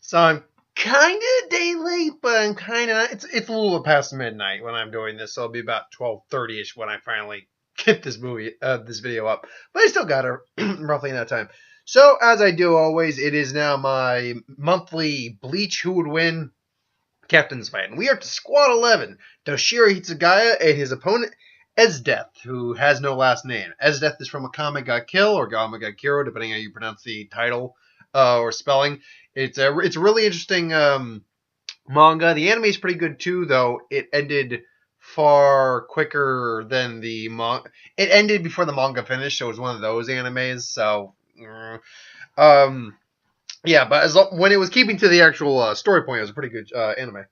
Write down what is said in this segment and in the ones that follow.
So I'm kind of a day late, but I'm kind of it's a little past midnight when I'm doing this. So it'll be about 12:30ish when I finally get this video up. But I still got it roughly in that time. So as I do always, it is now my monthly Bleach Who Would Win Captain's Fight. And we are to Squad 11, Toshiro Hitsugaya and his opponent Esdeath, who has no last name. Esdeath is from a Akame ga Kill or Game ga Kiro, depending on how you pronounce the title or spelling. It's a really interesting manga. The anime is pretty good too, though it ended far quicker than the manga. It ended before the manga finished, so it was one of those animes. So, yeah, but when it was keeping to the actual story point, it was a pretty good anime.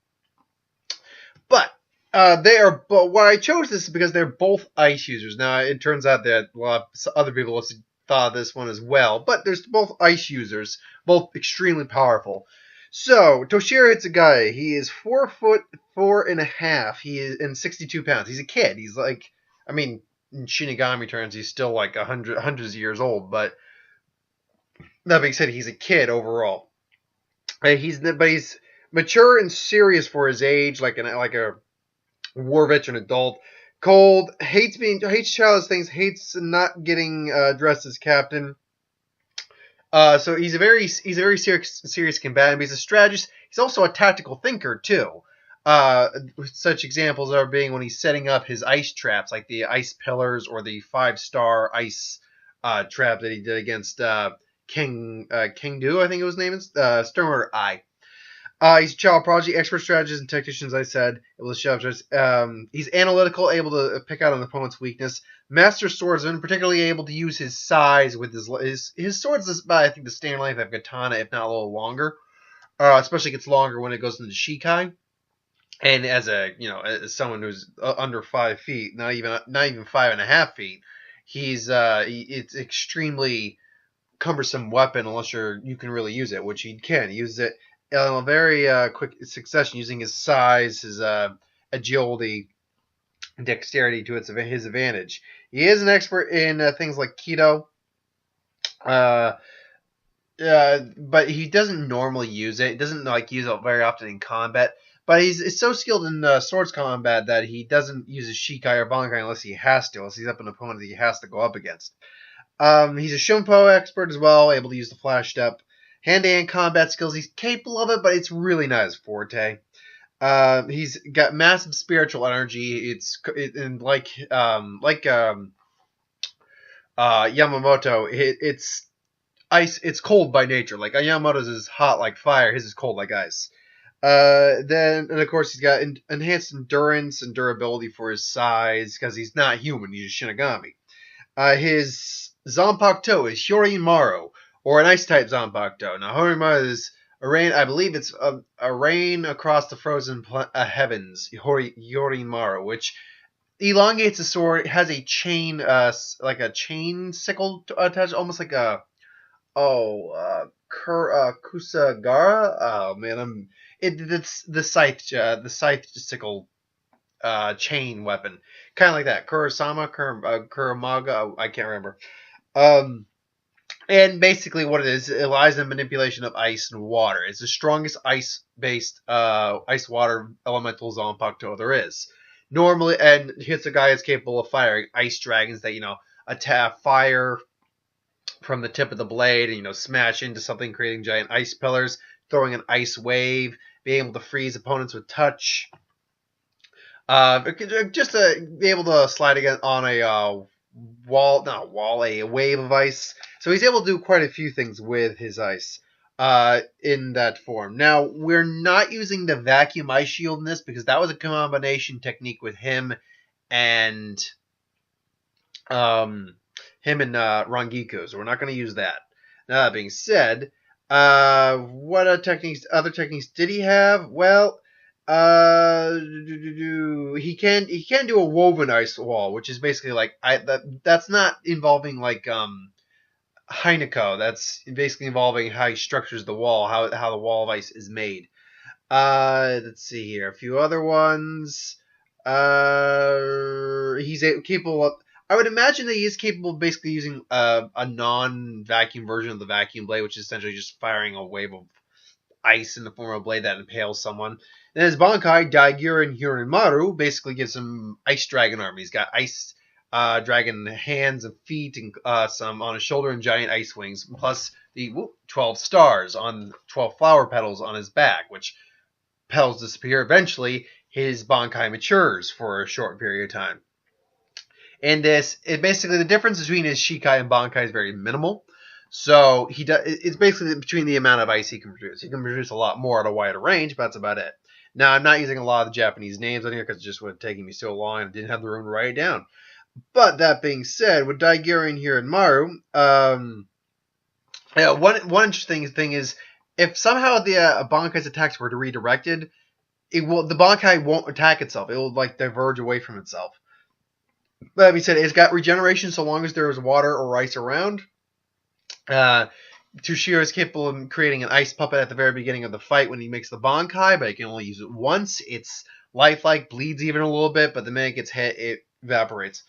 But but why I chose this is because they're both ice users. Now it turns out that a lot of other people have thought of this one as well, but there's both ice users, both extremely powerful. So Toshiro Hitsugaya, he is 4'4.5". He is in 62 pounds. He's a kid. He's like, I mean, in Shinigami terms, he's still like hundreds of years old. But that being said, he's a kid overall. He's mature and serious for his age, like a war veteran adult. Cold, hates childish things, hates not getting dressed as captain. So he's a very serious combatant. He's a strategist. He's also a tactical thinker too. Such examples are being when he's setting up his ice traps, like the ice pillars or the 5-star ice trap that he did against King Do, I think it was named, Sternwater I. He's a child prodigy, expert strategist and technician, as I said. He's analytical, able to pick out an opponent's weakness. Master swordsman, particularly able to use his size with his swords is about, I think, the standard length of katana, if not a little longer. Especially gets longer when it goes into Shikai. And as someone who's under 5 feet, not even 5.5 feet, it's extremely cumbersome weapon unless you can really use it, which he can. He uses it in a very quick succession using his size, his agility, and dexterity to his advantage. He is an expert in things like Keto, but he doesn't normally use it. He doesn't use it very often in combat. But he's so skilled in swords combat that he doesn't use his Shikai or Bankai unless he has to, unless he's up an opponent that he has to go up against. He's a Shunpo expert as well, able to use the flash step. Hand-to-hand combat skills, he's capable of it, but it's really not his forte. He's got massive spiritual energy. Like Yamamoto, it's ice. It's cold by nature. Like Yamamoto's is hot like fire. His is cold like ice. And of course he's got enhanced endurance and durability for his size because he's not human. He's a Shinigami. His Zanpakuto is Hyorin-maru, or an ice-type Zanpakuto. Now, Hyorin-maru is a rain, I believe it's a rain across the frozen heavens, Hyorin-maru, which elongates the sword. It has a chain, like a chain sickle attached, almost like Kusagara? Oh, man, it's the scythe sickle chain weapon, kind of like that. Kuramaga, I can't remember. And basically what it is, it lies in the manipulation of ice and water. It's the strongest ice-based ice-water elemental Zanpakuto there is. Normally, and Hitsugaya is capable of firing ice dragons that, attack fire from the tip of the blade and, smash into something, creating giant ice pillars, throwing an ice wave, being able to freeze opponents with touch. Just to be able to slide again on a wave of ice. So he's able to do quite a few things with his ice in that form. Now, we're not using the vacuum ice shield in this because that was a combination technique with him and Rangiku, so we're not going to use that. Now, that being said, what other techniques did he have? Well, he can do a woven ice wall, which is basically like that's not involving like Heineko. That's basically involving how he structures the wall, how the wall of ice is made. Let's see here, a few other ones. He's capable of. I would imagine that he is capable of basically using a non-vacuum version of the vacuum blade, which is essentially just firing a wave of ice in the form of a blade that impales someone. Then his Bankai, Daigyurin Hyurimaru, basically gives him Ice Dragon armor. He's got Ice Dragon hands and feet, and some on his shoulder, and giant ice wings, plus the 12 stars on 12 flower petals on his back, which petals disappear. Eventually, his Bankai matures for a short period of time. And basically the difference between his Shikai and Bankai is very minimal. So it's basically between the amount of ice he can produce. He can produce a lot more at a wider range, but that's about it. Now, I'm not using a lot of the Japanese names on here because it just would have taken me so long and didn't have the room to write it down. But that being said, with Daigyurin here and Maru, one interesting thing is if somehow the Bankai's attacks were redirected, the Bankai won't attack itself. It will diverge away from itself. But that being said, it's got regeneration so long as there is water or ice around. Toshiro is capable of creating an ice puppet at the very beginning of the fight when he makes the Bankai, but he can only use it once. It's lifelike, bleeds even a little bit, but the minute it gets hit, it evaporates.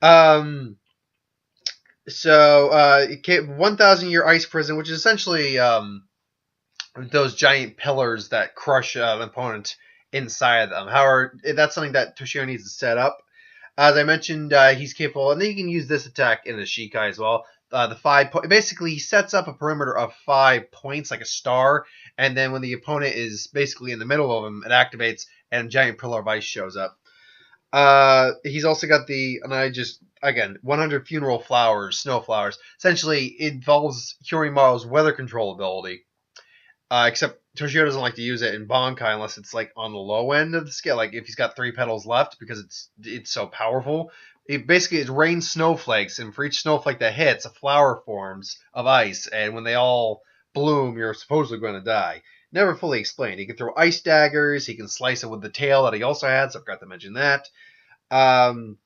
1,000-year ice prison, which is essentially those giant pillars that crush an opponent inside of them. However, that's something that Toshiro needs to set up. As I mentioned, he's capable, and then you can use this attack in the Shikai as well. Basically, he sets up a perimeter of 5 points, like a star, and then when the opponent is basically in the middle of him, it activates, and a giant pillar of ice shows up. He's also got 100 funeral flowers, snow flowers. Essentially, it involves Hyurimaru's weather control ability. Except Toshiro doesn't like to use it in Bankai unless it's on the low end of the scale, like if he's got 3 petals left, because it's so powerful. It rains snowflakes, and for each snowflake that hits, a flower forms of ice, and when they all bloom, you're supposedly going to die. Never fully explained. He can throw ice daggers, he can slice it with the tail that he also had, so I forgot to mention that. And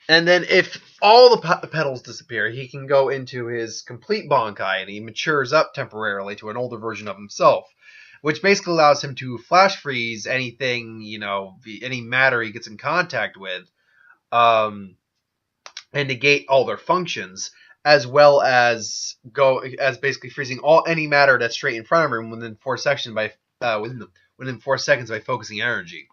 then if all the petals disappear, he can go into his complete Bankai, and he matures up temporarily to an older version of himself, which basically allows him to flash freeze anything, any matter he gets in contact with, and negate all their functions, as well as basically freezing any matter that's straight in front of him within 4 seconds by focusing energy.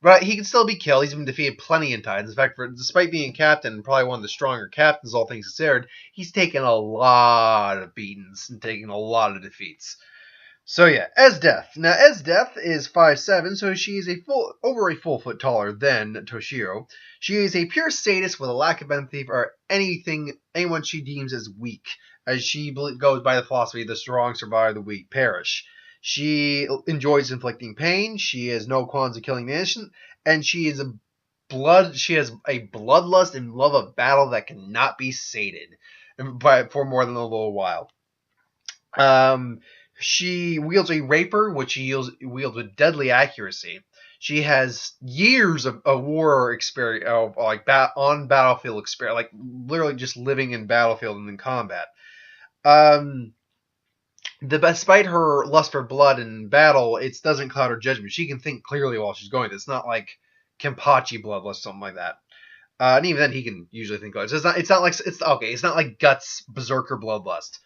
But he can still be killed. He's been defeated plenty of times. In fact, despite being captain, probably one of the stronger captains, all things considered, he's taken a lot of beatings and taken a lot of defeats. So yeah, Esdeath. Now Esdeath is 5'7", so she is over a full foot taller than Toshiro. She is a pure sadist with a lack of empathy for anyone she deems as weak, as she goes by the philosophy, the strong survive, the weak perish. She enjoys inflicting pain. She has no qualms of killing the innocent, and she has a bloodlust and love of battle that cannot be sated for more than a little while. She wields a rapier, which she wields with deadly accuracy. She has years of war experience, on battlefield experience, literally just living in battlefield and in combat. Despite her lust for blood and battle, it doesn't cloud her judgment. She can think clearly while she's going. It's not like Kenpachi bloodlust, something like that. And even then, he can usually think clearly. So it's not like Guts Berserker bloodlust.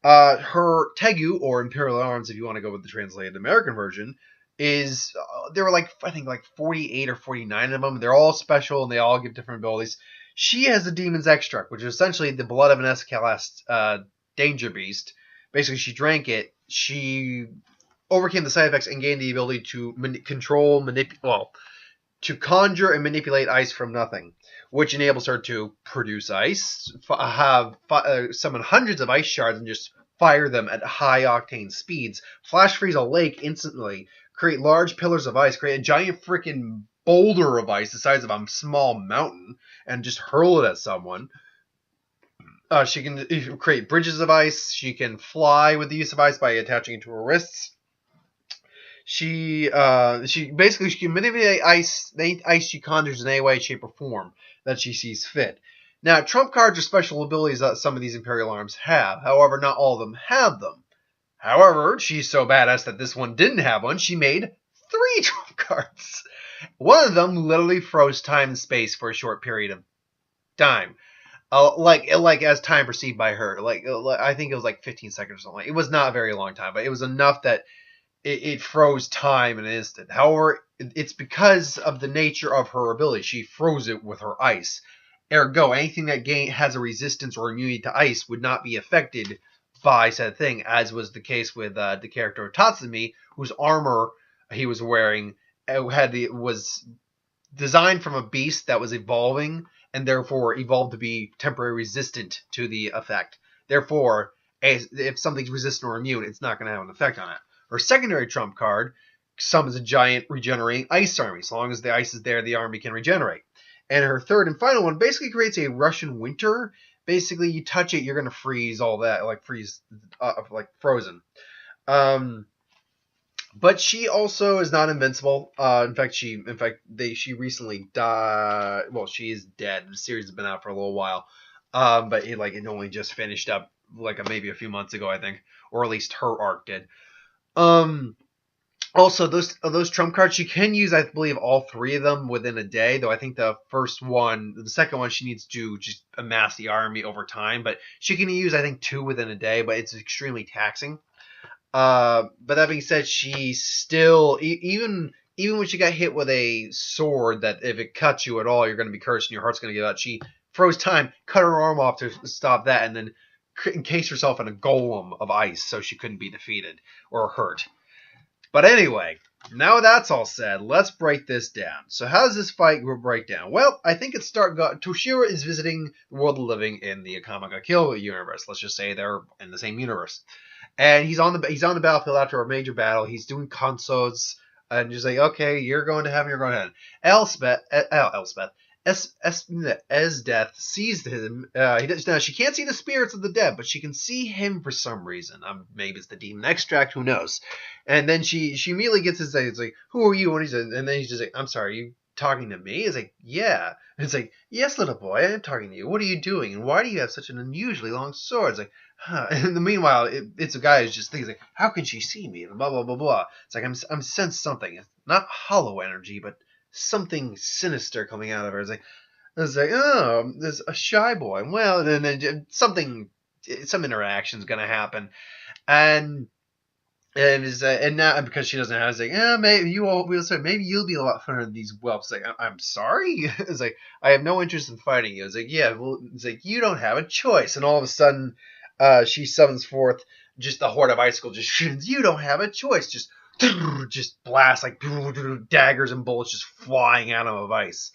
Her Tegu, or Imperial Arms, if you want to go with the translated American version, is there were I think 48 or 49 of them. They're all special and they all give different abilities. She has the Demon's Extract, which is essentially the blood of an Escalast danger beast. Basically, she drank it. She overcame the side effects and gained the ability to to conjure and manipulate ice from nothing, which enables her to produce ice, summon hundreds of ice shards and just fire them at high octane speeds, flash freeze a lake instantly, create large pillars of ice, create a giant freaking boulder of ice the size of a small mountain, and just hurl it at someone. She can create bridges of ice. She can fly with the use of ice by attaching it to her wrists. She can manipulate ice, the ice she conjures in any way, shape, or form that she sees fit. Now, trump cards are special abilities that some of these Imperial Arms have. However, not all of them have them. However, she's so badass that this one didn't have one. She made 3 trump cards. One of them literally froze time and space for a short period of time. like as time proceeded by her, I think it was like 15 seconds or something. It was not a very long time, but it was enough that it froze time in an instant. However, it's because of the nature of her ability. She froze it with her ice. Ergo, anything that has a resistance or immunity to ice would not be affected by said thing, as was the case with the character Tatsumi, whose armor he was wearing was designed from a beast that was evolving and therefore evolved to be temporarily resistant to the effect. Therefore, if something's resistant or immune, it's not going to have an effect on it. Her secondary trump card summons a giant regenerating ice army. As long as the ice is there, the army can regenerate. And her third and final one basically creates a Russian winter. Basically, you touch it, you're going to freeze all that, like frozen. But she also is not invincible. In fact, she recently died. Well, she is dead. The series has been out for a little while. But it only just finished up maybe a few months ago, I think, or at least her arc did. Also, those trump cards, she can use, I believe, all three of them within a day. Though I think the second one, she needs to just amass the army over time. But she can use, I think, 2 within a day. But it's extremely taxing. But that being said, she still, even when she got hit with a sword that if it cuts you at all, you're going to be cursed and your heart's going to give out. She froze time, cut her arm off to stop that, and then encased herself in a golem of ice so she couldn't be defeated or hurt. But anyway, now that's all said, let's break this down. So how does this fight break down? Well, I think Toshiro is visiting the world of the living in the Akame ga Kill universe. Let's just say they're in the same universe. And he's on the battlefield after a major battle. He's doing consults and just like, okay, you're going to heaven, you're going to heaven. Esdeath sees him. Now she can't see the spirits of the dead, but she can see him for some reason. Maybe it's the demon extract, who knows? And then she immediately gets his it's like, who are you? And then he's just like, I'm sorry, are you talking to me? It's like, yeah. And it's like, yes, little boy, I am talking to you. What are you doing? And why do you have such an unusually long sword? It's like, huh. And meanwhile, it's a guy who's just thinking like, how can she see me? And blah blah blah blah. It's like I'm sense something. It's not hollow energy, but something sinister coming out of her. It's like, oh, there's a shy boy. Well, then some interaction's gonna happen, and now because she doesn't have, it's like, maybe you'll be a lot funner than these whelps. Like, I'm sorry. It's like, I have no interest in fighting you. It's like, yeah, well, it's like you don't have a choice. And all of a sudden, she summons forth just the horde of icicle. Just shoots. You don't have a choice. Just blast like daggers and bullets just flying at him of ice.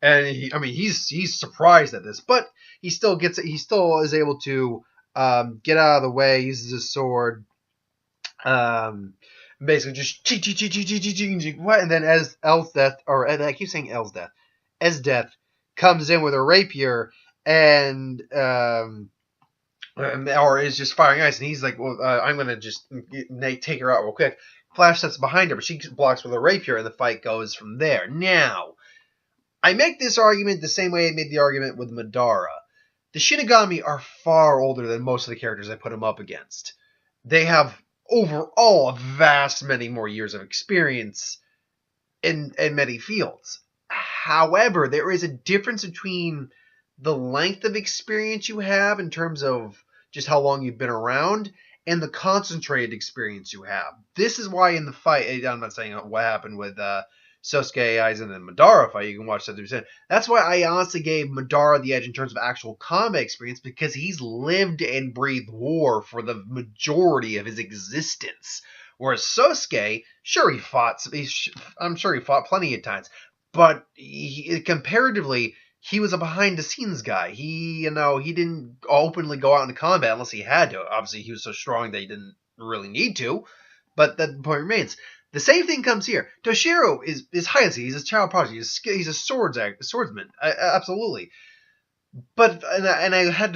And he's surprised at this, but he still gets it. He still is able to get out of the way. Uses his sword. Basically just what, and then as Esdeath, or I keep saying Esdeath comes in with a rapier and or is just firing ice, and he's like, well, I'm gonna just take her out real quick. Flash sets behind her, but she blocks with a rapier, and the fight goes from there. Now, I make this argument the same way I made the argument with Madara. The Shinigami are far older than most of the characters I put them up against. They have overall a vast many more years of experience in many fields. However, there is a difference between the length of experience you have in terms of just how long you've been around and the concentrated experience you have. This is why in the fight, I'm not saying what happened with Sosuke, Aizen, and Madara fight. You can watch that. That's why I honestly gave Madara the edge in terms of actual combat experience, because he's lived and breathed war for the majority of his existence. Whereas Sosuke, sure he fought. I'm sure he fought plenty of times, but comparatively, he was a behind-the-scenes guy. He didn't openly go out into combat unless he had to. Obviously, he was so strong that he didn't really need to. But that point remains. The same thing comes here. Toshiro is high-end. He's a child prodigy. He's a swordsman. Absolutely. But I had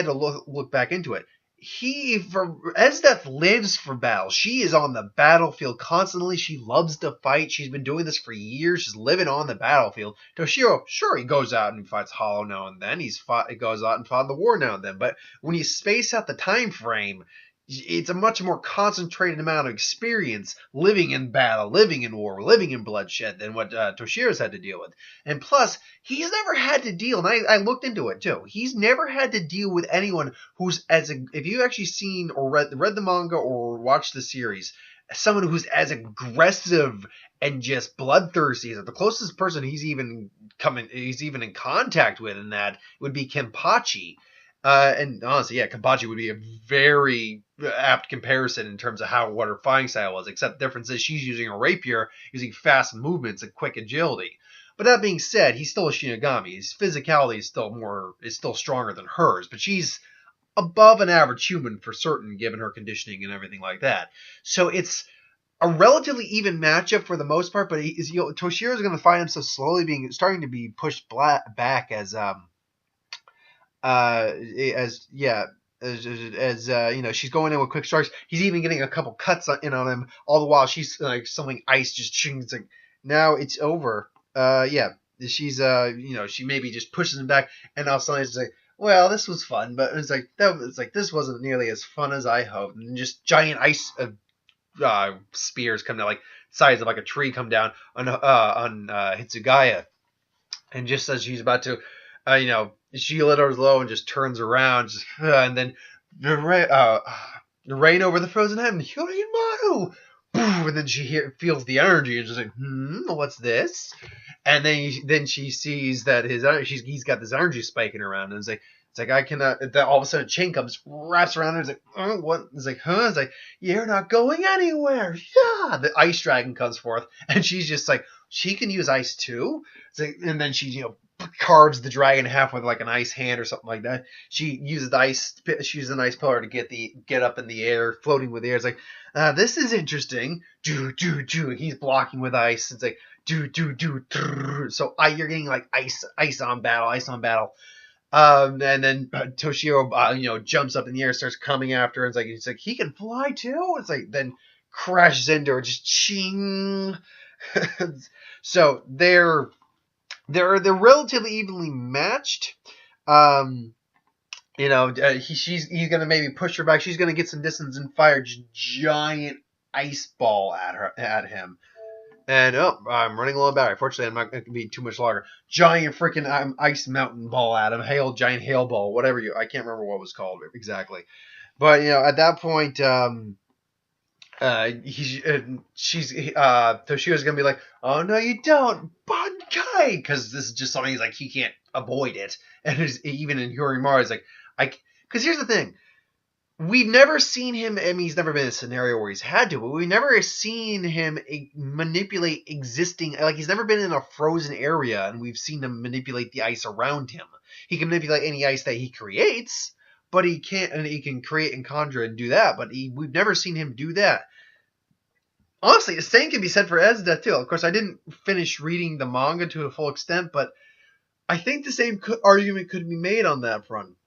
to look back into it. Esdeath lives for battle. She is on the battlefield constantly. She loves to fight. She's been doing this for years. She's living on the battlefield. Toshiro, sure, he goes out and fights Hollow now and then. He goes out and fought the war now and then. But when you space out the time frame, it's a much more concentrated amount of experience living in battle, living in war, living in bloodshed than what Toshiro's had to deal with. And plus, he's never had to deal, and I looked into it too, he's never had to deal with anyone who's if you've actually seen or read the manga or watched the series, someone who's as aggressive and just bloodthirsty as the closest person he's even in contact with in that would be Kenpachi. And honestly, yeah, Kenpachi would be a very apt comparison in terms of what her fighting style was, except the difference is she's using a rapier, using fast movements and quick agility. But that being said, he's still a Shinigami. His physicality is still stronger than hers, but she's above an average human for certain, given her conditioning and everything like that. So it's a relatively even matchup for the most part, but Toshiro's going to find himself slowly starting to be pushed back as she's going in with quick strikes. He's even getting a couple cuts in on him, all the while she's like something ice just ching. It's like, now it's over. She's she maybe just pushes him back, and all of a sudden it's like, well, this was fun, but it's like this wasn't nearly as fun as I hoped. And just giant ice spears come down, like size of like a tree, come down on Hitsugaya, and just as she's about to, she let her low and just turns around, and then the rain over the frozen heaven, Hyorimaru, and then she feels the energy and just like, what's this? And then she sees that he's got this energy spiking around, and it's like I cannot. That all of a sudden a chain comes, wraps around her. It's like, what? It's like, huh? It's like, you're not going anywhere. Yeah. The ice dragon comes forth, and she's just like, she can use ice too. It's like, and then she carves the dragon in half with like an ice hand or something like that. She uses an ice pillar to get up in the air, floating with the air. It's like, this is interesting. He's blocking with ice. It's like, so you're getting like ice on battle. And then Toshiro, jumps up in the air, starts coming after her. It's like he can fly too. It's like, then crashes into her, just ching. So they're relatively evenly matched. He's gonna maybe push her back. She's gonna get some distance and fire giant ice ball at him. And I'm running low on battery. Fortunately, I'm not going to be too much longer. Giant freaking ice mountain ball at him. Giant hail ball, whatever I can't remember what it was called exactly. But at that point, Toshiro's gonna be like, oh no, you don't, Bankai, because this is just something he's like he can't avoid it. And even in Hyorimaru, it's like because here's the thing. We've never seen him, I mean, he's never been in a scenario where he's had to, but we've never seen him manipulate existing, like he's never been in a frozen area and we've seen him manipulate the ice around him. He can manipulate any ice that he creates, but he can't, and he can create and conjure and do that, but we've never seen him do that. Honestly, the same can be said for Esdeath too. Of course, I didn't finish reading the manga to a full extent, but I think the same argument could be made on that front.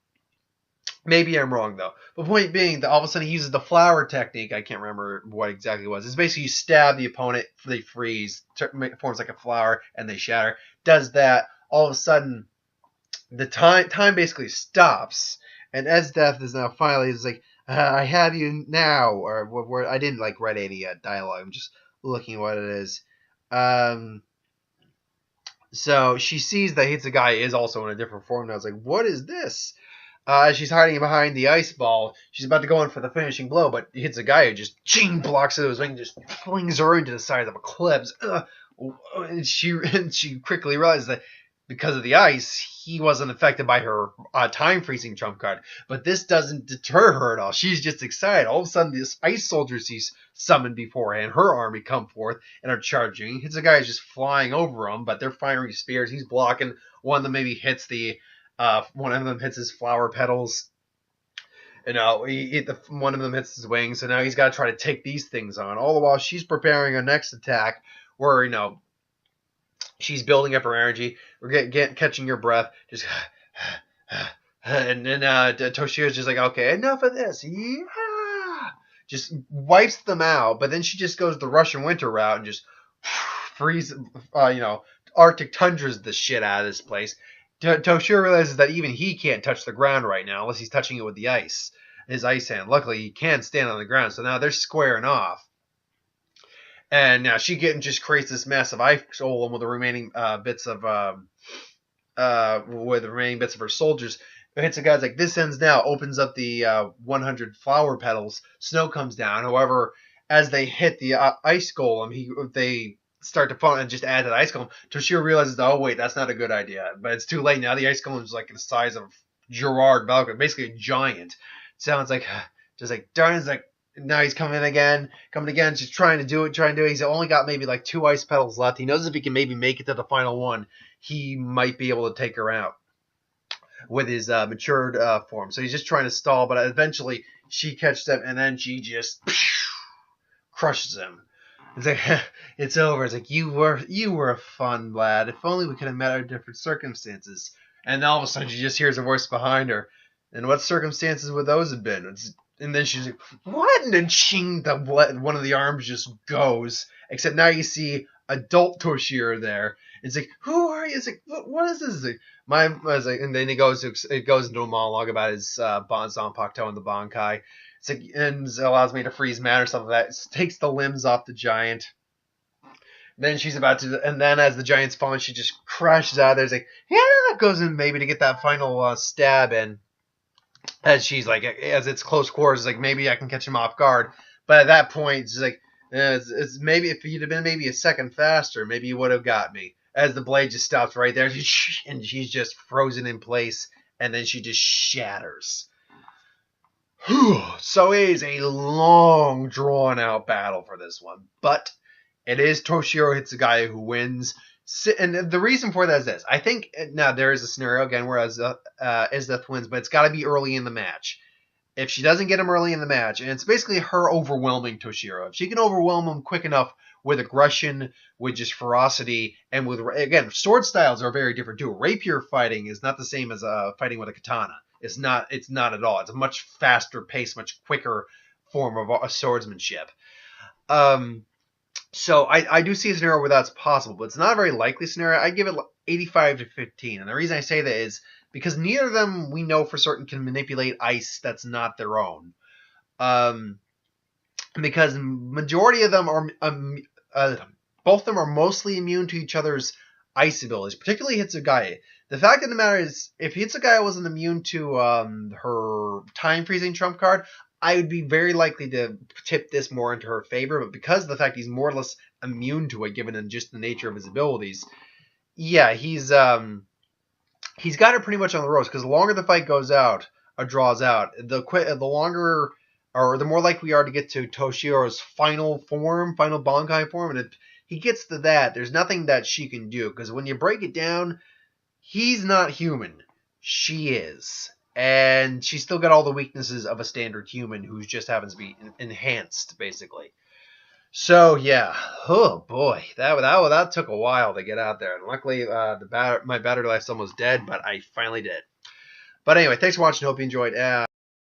Maybe I'm wrong, though. The point being that all of a sudden he uses the flower technique. I can't remember what exactly it was. It's basically you stab the opponent, they freeze, forms like a flower, and they shatter. Does that, all of a sudden, the time basically stops, and Esdeath is now finally like, I have you now, or I didn't read any dialogue. I'm just looking at what it is. So she sees that Hitsugaya is also in a different form now. It's like, what is this? She's hiding behind the ice ball. She's about to go in for the finishing blow, but Hitsugaya just blocks it with his wing, just flings her into the side of a cliff. And she quickly realizes that because of the ice, he wasn't affected by her time freezing trump card. But this doesn't deter her at all. She's just excited. All of a sudden, this ice soldier she's summoned beforehand, her army come forth and are charging. Hitsugaya is just flying over them, but they're firing spears. He's blocking. One of them maybe hits one of them hits his flower petals. One of them hits his wings. So now he's got to try to take these things on. All the while she's preparing her next attack, where she's building up her energy. We're catching your breath. Just and then Toshiro's just like, okay, enough of this. Yeah. Just wipes them out. But then she just goes the Russian winter route and just freeze. Arctic tundras the shit out of this place. Toshiro realizes that even he can't touch the ground right now unless he's touching it with the ice. his ice hand. Luckily, he can stand on the ground, so now they're squaring off. And now she just creates this massive ice golem with the remaining bits of her soldiers. Hits the guy's like, this ends now. Opens up the 100 flower petals. Snow comes down. However, as they hit the ice golem, they start to fall and just add to the ice golem. Toshiro realizes, oh wait, that's not a good idea. But it's too late now. The ice golem is like the size of Gerard Balcon, basically a giant. Sounds like just like darn. It's like now he's coming again, just trying to do it. He's only got maybe like 2 ice petals left. He knows if he can maybe make it to the final one, he might be able to take her out with his matured form. So he's just trying to stall, but eventually she catches him, and then she just crushes him. It's like, it's over. It's like, you were a fun lad. If only we could have met under different circumstances. And all of a sudden she just hears a voice behind her. And what circumstances would those have been? And then she's like, what? And then shing, one of the arms just goes. Except now you see adult Toshiro there. It's like, who are you? It's like, what is this? And then it goes into a monologue about his Zanpakuto and the Bankai. It's like, and it allows me to freeze matter, something like that. It takes the limbs off the giant. Then she's about to, and then as the giant's falling, she just crashes out of there. It's like, yeah, goes in maybe to get that final stab in. As she's like, as it's close quarters, it's like, maybe I can catch him off guard. But at that point, it's like, it's maybe if you'd have been maybe a second faster, maybe you would have got me. As the blade just stops right there, and she's just frozen in place, and then she just shatters. So it is a long, drawn-out battle for this one. But it is Toshiro Hitsugaya who wins. And the reason for that is this. I think, now there is a scenario, again, where Esdeath wins, but it's got to be early in the match. If she doesn't get him early in the match, and it's basically her overwhelming Toshiro. If she can overwhelm him quick enough with aggression, with just ferocity, and with, again, sword styles are very different too. Rapier fighting is not the same as fighting with a katana. It's not at all. It's a much faster pace, much quicker form of swordsmanship. So I do see a scenario where that's possible, but it's not a very likely scenario. I give it 85 to 15. And the reason I say that is because neither of them we know for certain can manipulate ice that's not their own. Because majority of them are, both of them are mostly immune to each other's ice abilities, particularly Hitsugaya. The fact of the matter is, if Hitsugaya wasn't immune to her time freezing trump card, I would be very likely to tip this more into her favor. But because of the fact he's more or less immune to it, given just the nature of his abilities, yeah, he's got it pretty much on the ropes. Because the longer the fight goes out or draws out, the longer or the more likely we are to get to Toshiro's final Bankai form. And if he gets to that, there's nothing that she can do. Because when you break it down, he's not human. She is. And she's still got all the weaknesses of a standard human who just happens to be enhanced, basically. So, yeah. Oh, boy. That took a while to get out there. And luckily, my battery life's almost dead, but I finally did. But anyway, thanks for watching. Hope you enjoyed.